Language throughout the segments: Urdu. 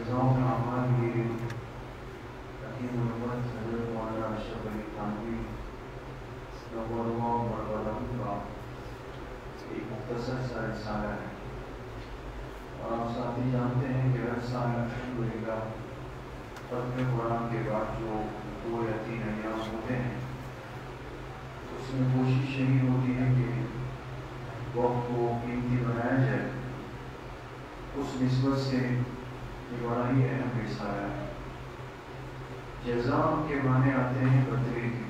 نظام اعمال یہ حکیم الامت حضرت مولانا اشرف علی تھانوی نور اللہ مرغلام کا ایک مختصر سا رسالہ ہے، اور آپ ساتھی جانتے ہیں کہ ہر سال الحمدللہ ختم قرآن کے بعد جو 2 یا 3 ایام ہوتے ہیں اس میں کوشش یہی ہوتی ہے کہ وقت کو قیمتی بنایا جائے۔ اس نسبت سے یہ بڑا ہی اہم رسالہ ہے۔ جزا کے معنی آتے ہیں بدلے کے،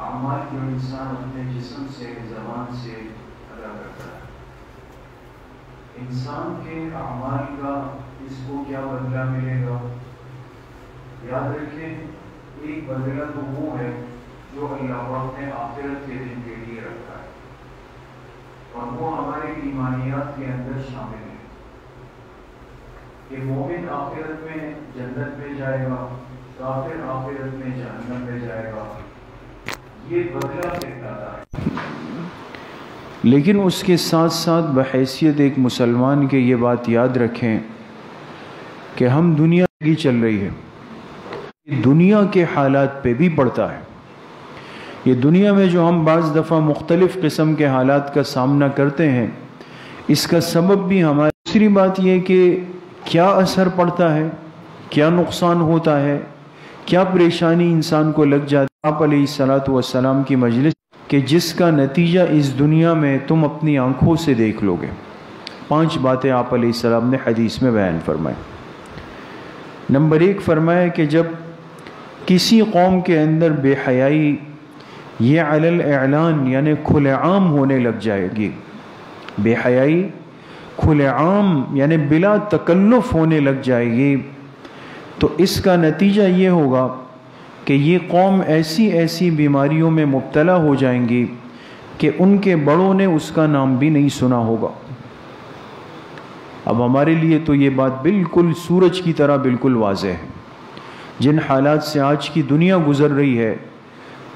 اعمال جو انسان اپنے جسم سے زبان سے ادا کرتا ہے، انسان کے اعمال کا اس کو کیا بدلہ ملے گا؟ یاد رکھیں ایک بدلہ تو وہ ہے جو اللہ پاک نے آخرت کے دن کے لیے رکھا ہے، اور وہ ہمارے ایمانیات کے اندر شامل ہے کہ مومن آخرت میں جنت میں جائے گا، کافر آخرت میں جہنم میں جائے گا، یہ بدلہ کہلاتا ہے۔ لیکن اس کے ساتھ ساتھ بحیثیت ایک مسلمان کے یہ بات یاد رکھیں کہ ہم دنیا کی چل رہی ہے، دنیا کے حالات پہ بھی پڑتا ہے۔ یہ دنیا میں جو ہم بعض دفعہ مختلف قسم کے حالات کا سامنا کرتے ہیں، اس کا سبب بھی ہماری دوسری بات یہ کہ کیا اثر پڑتا ہے، کیا نقصان ہوتا ہے، کیا پریشانی انسان کو لگ جاتی ہے۔ آپ علیہ الصلاۃ والسلام کی مجلس کہ جس کا نتیجہ اس دنیا میں تم اپنی آنکھوں سے دیکھ لو گے۔ 5 باتیں آپ علیہ السلام نے حدیث میں بیان فرمائے۔ نمبر 1 فرمایا کہ جب کسی قوم کے اندر بے حیائی یہ علی الاعلان یعنی کھلے عام ہونے لگ جائے گی، بے حیائی کھلے عام یعنی بلا تکلف ہونے لگ جائے گی، تو اس کا نتیجہ یہ ہوگا کہ یہ قوم ایسی ایسی بیماریوں میں مبتلا ہو جائیں گی کہ ان کے بڑوں نے اس کا نام بھی نہیں سنا ہوگا۔ اب ہمارے لیے تو یہ بات بالکل سورج کی طرح بالکل واضح ہے۔ جن حالات سے آج کی دنیا گزر رہی ہے،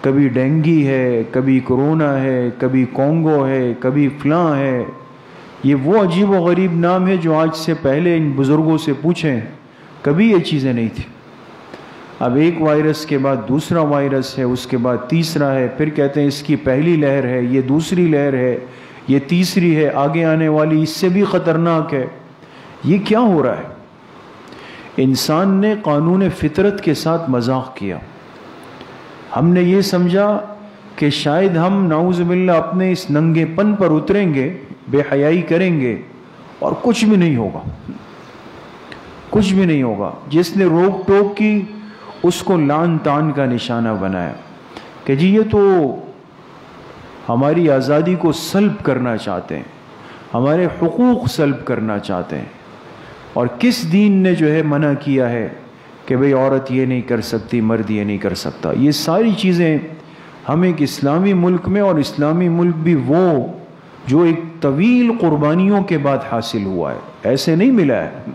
کبھی ڈینگی ہے، کبھی کرونا ہے، کبھی کونگو ہے، کبھی فلاں ہے، یہ وہ عجیب و غریب نام ہے جو آج سے پہلے ان بزرگوں سے پوچھیں کبھی یہ چیزیں نہیں تھیں۔ اب ایک وائرس کے بعد دوسرا وائرس ہے، اس کے بعد تیسرا ہے، پھر کہتے ہیں اس کی پہلی لہر ہے، یہ دوسری لہر ہے، یہ تیسری ہے، آگے آنے والی اس سے بھی خطرناک ہے۔ یہ کیا ہو رہا ہے؟ انسان نے قانون فطرت کے ساتھ مذاق کیا۔ ہم نے یہ سمجھا کہ شاید ہم نعوذ باللہ اپنے اس ننگے پن پر اتریں گے، بے حیائی کریں گے اور کچھ بھی نہیں ہوگا، کچھ بھی نہیں ہوگا۔ جس نے روک ٹوک کی اس کو لعن طعن کا نشانہ بنایا کہ جی یہ تو ہماری آزادی کو سلب کرنا چاہتے ہیں، ہمارے حقوق سلب کرنا چاہتے ہیں۔ اور کس دین نے جو ہے منع کیا ہے کہ بھئی عورت یہ نہیں کر سکتی، مرد یہ نہیں کر سکتا؟ یہ ساری چیزیں ہم ایک اسلامی ملک میں، اور اسلامی ملک بھی وہ جو ایک طویل قربانیوں کے بعد حاصل ہوا ہے، ایسے نہیں ملا ہے،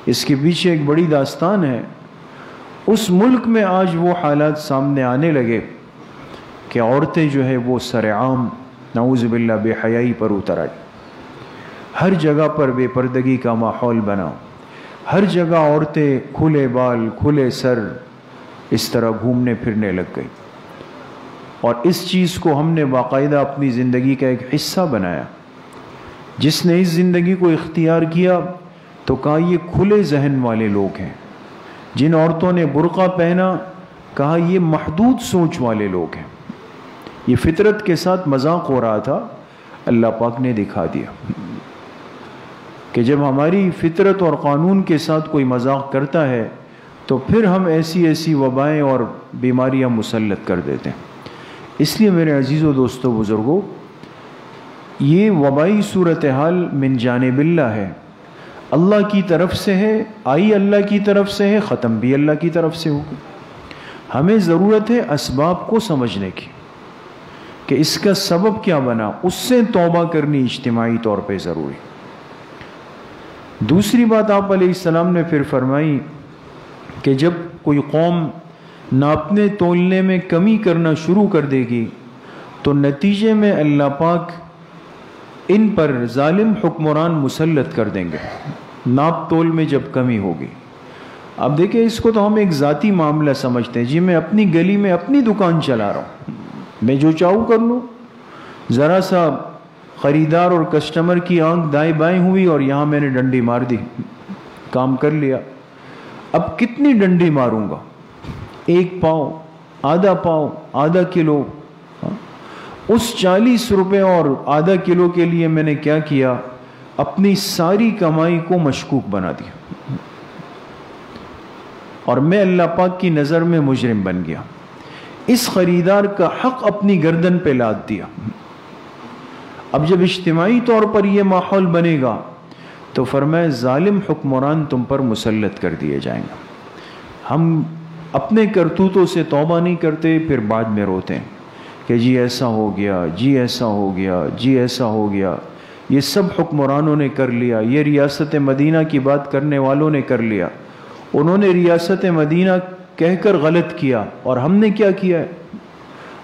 اس کے پیچھے ایک بڑی داستان ہے۔ اس ملک میں آج وہ حالات سامنے آنے لگے کہ عورتیں جو ہے وہ سرعام نعوذ باللہ بے حیائی پر اتر آئی، ہر جگہ پر بے پردگی کا ماحول بنا، ہر جگہ عورتیں کھلے بال کھلے سر اس طرح گھومنے پھرنے لگ گئی، اور اس چیز کو ہم نے باقاعدہ اپنی زندگی کا ایک حصہ بنایا۔ جس نے اس زندگی کو اختیار کیا تو کہا یہ کھلے ذہن والے لوگ ہیں۔ جن عورتوں نے برقع پہنا کہا یہ محدود سوچ والے لوگ ہیں۔ یہ فطرت کے ساتھ مذاق ہو رہا تھا، اللہ پاک نے دکھا دیا کہ جب ہماری فطرت اور قانون کے ساتھ کوئی مذاق کرتا ہے تو پھر ہم ایسی ایسی وبائیں اور بیماریاں مسلط کر دیتے ہیں۔ اس لیے میرے عزیز و دوستو بزرگوں، یہ وبائی صورتحال من جانب اللہ ہے، اللہ کی طرف سے ہے، آئی اللہ کی طرف سے ہے، ختم بھی اللہ کی طرف سے ہوگی۔ ہمیں ضرورت ہے اسباب کو سمجھنے کی کہ اس کا سبب کیا بنا، اس سے توبہ کرنی اجتماعی طور پہ ضروری۔ دوسری بات آپ علیہ السلام نے پھر فرمائی کہ جب کوئی قوم ناپنے تولنے میں کمی کرنا شروع کر دے گی تو نتیجے میں اللہ پاک ان پر ظالم حکمران مسلط کر دیں گے۔ ناپ تول میں جب کمی ہوگی. اب دیکھیں اس کو تو ہم ایک ذاتی معاملہ سمجھتے ہیں. جی میں اپنی گلی میں اپنی دکان چلا رہا ہوں, میں جو چاہوں کر لوں. ذرا سا خریدار اور کسٹمر کی آنکھ دائیں بائیں ہوئی اور یہاں میں نے ڈنڈی مار دی, کام کر لیا. اب کتنی ڈنڈی ماروں گا؟ 1 پاؤ, آدھا پاؤ, آدھا کلو. اس 40 روپے اور آدھا کلو کے لیے میں نے کیا کیا؟ اپنی ساری کمائی کو مشکوک بنا دیا, اور میں اللہ پاک کی نظر میں مجرم بن گیا. اس خریدار کا حق اپنی گردن پہ لاد دیا. اب جب اجتماعی طور پر یہ ماحول بنے گا تو فرمایا ظالم حکمران تم پر مسلط کر دیے جائیں گے. ہم اپنے کرتوتوں سے توبہ نہیں کرتے, پھر بعد میں روتے ہیں کہ جی ایسا ہو گیا, جی ایسا ہو گیا, جی ایسا ہو گیا. یہ سب حکمرانوں نے کر لیا, یہ ریاست مدینہ کی بات کرنے والوں نے کر لیا. انہوں نے ریاست مدینہ کہہ کر غلط کیا, اور ہم نے کیا کیا ہے؟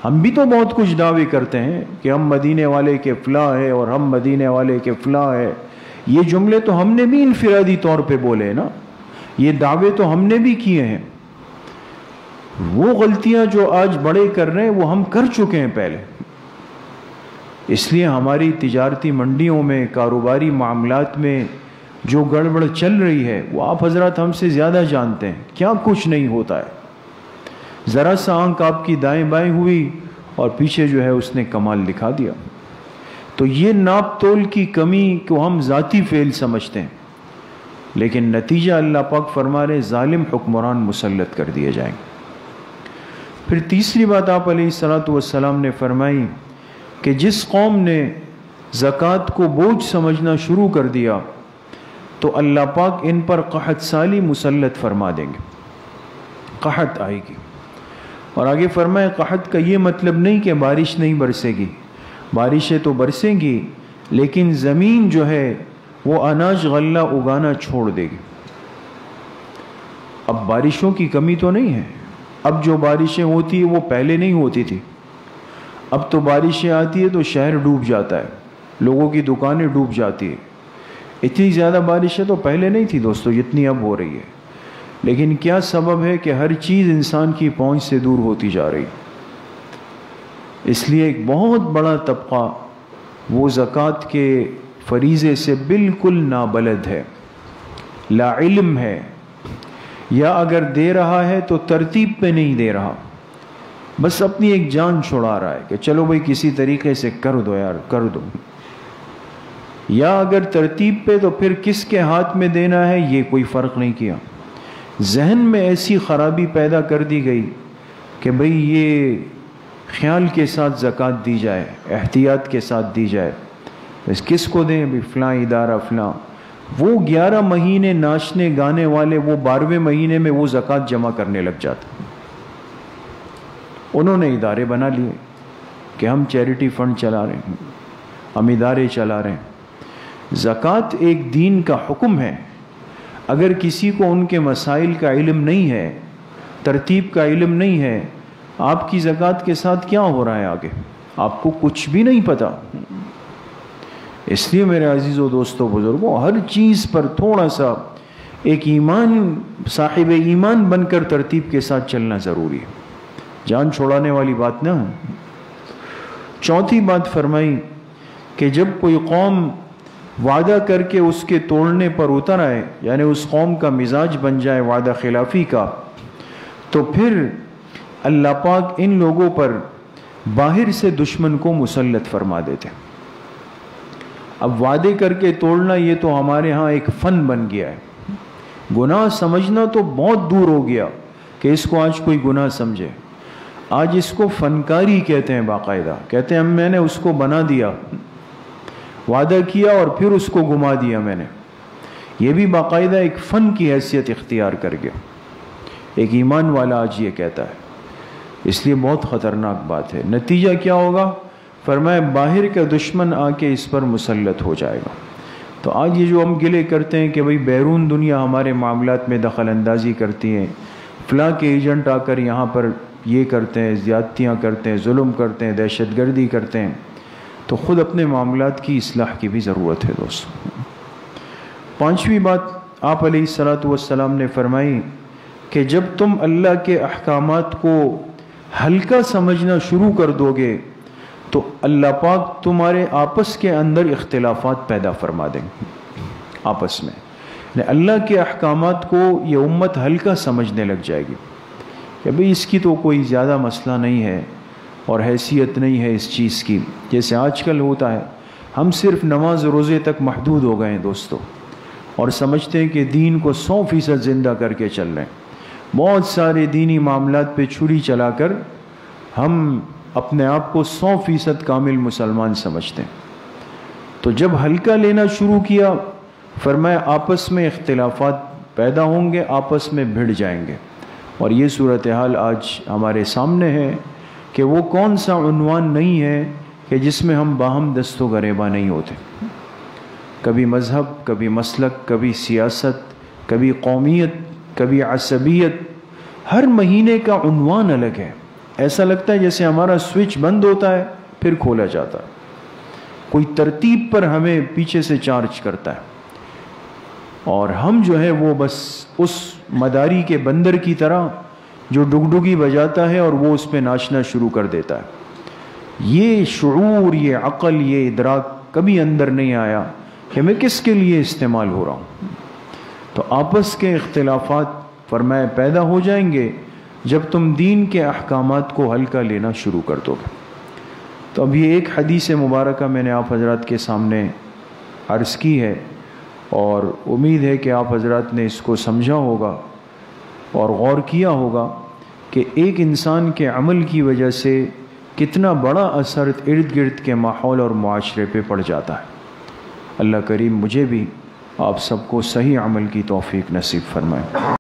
ہم بھی تو بہت کچھ دعوے کرتے ہیں کہ ہم مدینے والے کے فلاں ہیں اور ہم مدینے والے کے فلاں ہیں. یہ جملے تو ہم نے بھی انفرادی طور پہ بولے نا, یہ دعوے تو ہم نے بھی کیے ہیں. وہ غلطیاں جو آج بڑے کر رہے ہیں وہ ہم کر چکے ہیں پہلے. اس لیے ہماری تجارتی منڈیوں میں, کاروباری معاملات میں جو گڑبڑ چل رہی ہے وہ آپ حضرات ہم سے زیادہ جانتے ہیں. کیا کچھ نہیں ہوتا ہے. ذرا سا آنکھ آپ کی دائیں بائیں ہوئی اور پیچھے جو ہے اس نے کمال دکھا دیا. تو یہ ناپ تول کی کمی کو ہم ذاتی فعل سمجھتے ہیں, لیکن نتیجہ اللہ پاک فرما رہے ظالم حکمران مسلط کر دیے جائیں گے. پھر تیسری بات آپ علیہ الصلوۃ والسلام نے فرمائی کہ جس قوم نے زکوٰۃ کو بوجھ سمجھنا شروع کر دیا تو اللہ پاک ان پر قحط سالی مسلط فرما دیں گے. قحط آئے گی. اور آگے فرمائے قحط کا یہ مطلب نہیں کہ بارش نہیں برسے گی, بارشیں تو برسیں گی, لیکن زمین جو ہے وہ اناج غلہ اگانا چھوڑ دے گی. اب بارشوں کی کمی تو نہیں ہے. اب جو بارشیں ہوتی ہیں وہ پہلے نہیں ہوتی تھی. اب تو بارشیں آتی ہے تو شہر ڈوب جاتا ہے, لوگوں کی دکانیں ڈوب جاتی ہے. اتنی زیادہ بارشیں تو پہلے نہیں تھی دوستو جتنی اب ہو رہی ہے. لیکن کیا سبب ہے کہ ہر چیز انسان کی پہنچ سے دور ہوتی جا رہی. اس لیے ایک بہت بڑا طبقہ وہ زکوٰۃ کے فریضے سے بالکل نابلد ہے, لا علم ہے, یا اگر دے رہا ہے تو ترتیب پہ نہیں دے رہا, بس اپنی ایک جان چھڑا رہا ہے کہ چلو بھائی کسی طریقے سے کر دو یار, کر دو. یا اگر ترتیب پہ تو پھر کس کے ہاتھ میں دینا ہے یہ کوئی فرق نہیں کیا. ذہن میں ایسی خرابی پیدا کر دی گئی کہ بھئی یہ خیال کے ساتھ زکوٰۃ دی جائے, احتیاط کے ساتھ دی جائے. بس کس کو دیں؟ بھی فلاں ادارہ فلاں. وہ 11 مہینے ناچنے گانے والے وہ 12ویں مہینے میں وہ زکوٰۃ جمع کرنے لگ جاتے. انہوں نے ادارے بنا لیے کہ ہم چیریٹی فنڈ چلا رہے ہیں, ہم ادارے چلا رہے ہیں. زکوٰۃ ایک دین کا حکم ہے. اگر کسی کو ان کے مسائل کا علم نہیں ہے, ترتیب کا علم نہیں ہے, آپ کی زکوٰۃ کے ساتھ کیا ہو رہا ہے آگے آپ کو کچھ بھی نہیں پتا. اس لیے میرے عزیزوں دوستوں بزرگوں ہر چیز پر تھوڑا سا ایک ایمان صاحب ایمان بن کر ترتیب کے ساتھ چلنا ضروری ہے. جان چھوڑانے والی بات نہ. چوتھی بات فرمائی کہ جب کوئی قوم وعدہ کر کے اس کے توڑنے پر اتر آئے, یعنی اس قوم کا مزاج بن جائے وعدہ خلافی کا, تو پھر اللہ پاک ان لوگوں پر باہر سے دشمن کو مسلط فرما دیتے. اب وعدے کر کے توڑنا یہ تو ہمارے ہاں ایک فن بن گیا ہے. گناہ سمجھنا تو بہت دور ہو گیا کہ اس کو آج کوئی گناہ سمجھے. آج اس کو فنکاری کہتے ہیں. باقاعدہ کہتے ہیں میں نے اس کو بنا دیا, وعدہ کیا اور پھر اس کو گما دیا میں نے. یہ بھی باقاعدہ ایک فن کی حیثیت اختیار کر گیا. ایک ایمان والا آج یہ کہتا ہے. اس لیے بہت خطرناک بات ہے. نتیجہ کیا ہوگا؟ فرمایا باہر کا دشمن آ کے اس پر مسلط ہو جائے گا. تو آج یہ جو ہم گلے کرتے ہیں کہ بھئی بیرون دنیا ہمارے معاملات میں دخل اندازی کرتی ہیں, فلاں کے ایجنٹ آ کر یہاں پر یہ کرتے ہیں, زیادتیاں کرتے ہیں, ظلم کرتے ہیں, دہشت گردی کرتے ہیں, تو خود اپنے معاملات کی اصلاح کی بھی ضرورت ہے دوستو. پانچویں بات آپ علیہ السلام نے فرمائی کہ جب تم اللہ کے احکامات کو ہلکا سمجھنا شروع کر دو گے تو اللہ پاک تمہارے آپس کے اندر اختلافات پیدا فرما دیں گے آپس میں. اللہ کے احکامات کو یہ امت ہلکا سمجھنے لگ جائے گی کہ بھئی اس کی تو کوئی زیادہ مسئلہ نہیں ہے اور حیثیت نہیں ہے اس چیز کی. جیسے آج کل ہوتا ہے، ہم صرف نماز روزے تک محدود ہو گئے ہیں دوستو، اور سمجھتے ہیں کہ دین کو 100% زندہ کر کے چل رہے ہیں. بہت سارے دینی معاملات پہ چھری چلا کر ہم اپنے آپ کو 100% کامل مسلمان سمجھتے ہیں. تو جب ہلکا لینا شروع کیا، فرمایا آپس میں اختلافات پیدا ہوں گے، آپس میں بھڑ جائیں گے. اور یہ صورتحال آج ہمارے سامنے ہے کہ وہ کون سا عنوان نہیں ہے کہ جس میں ہم باہم دست و گریباں نہیں ہوتے. کبھی مذہب، کبھی مسلک، کبھی سیاست، کبھی قومیت، کبھی عصبیت. ہر مہینے کا عنوان الگ ہے. ایسا لگتا ہے جیسے ہمارا سوئچ بند ہوتا ہے پھر کھولا جاتا ہے، کوئی ترتیب پر ہمیں پیچھے سے چارج کرتا ہے، اور ہم جو ہے وہ بس اس مداری کے بندر کی طرح جو ڈگڈگی بجاتا ہے اور وہ اس پہ ناچنا شروع کر دیتا ہے. یہ شعور، یہ عقل، یہ ادراک کبھی اندر نہیں آیا کہ میں کس کے لیے استعمال ہو رہا ہوں. تو آپس کے اختلافات فرمایا پیدا ہو جائیں گے جب تم دین کے احکامات کو ہلکا لینا شروع کر دو گے. تو اب یہ ایک حدیث مبارکہ میں نے آپ حضرات کے سامنے عرض کی ہے، اور امید ہے کہ آپ حضرات نے اس کو سمجھا ہوگا اور غور کیا ہوگا کہ ایک انسان کے عمل کی وجہ سے کتنا بڑا اثر ارد گرد کے ماحول اور معاشرے پہ پڑ جاتا ہے. اللہ کریم مجھے بھی آپ سب کو صحیح عمل کی توفیق نصیب فرمائے.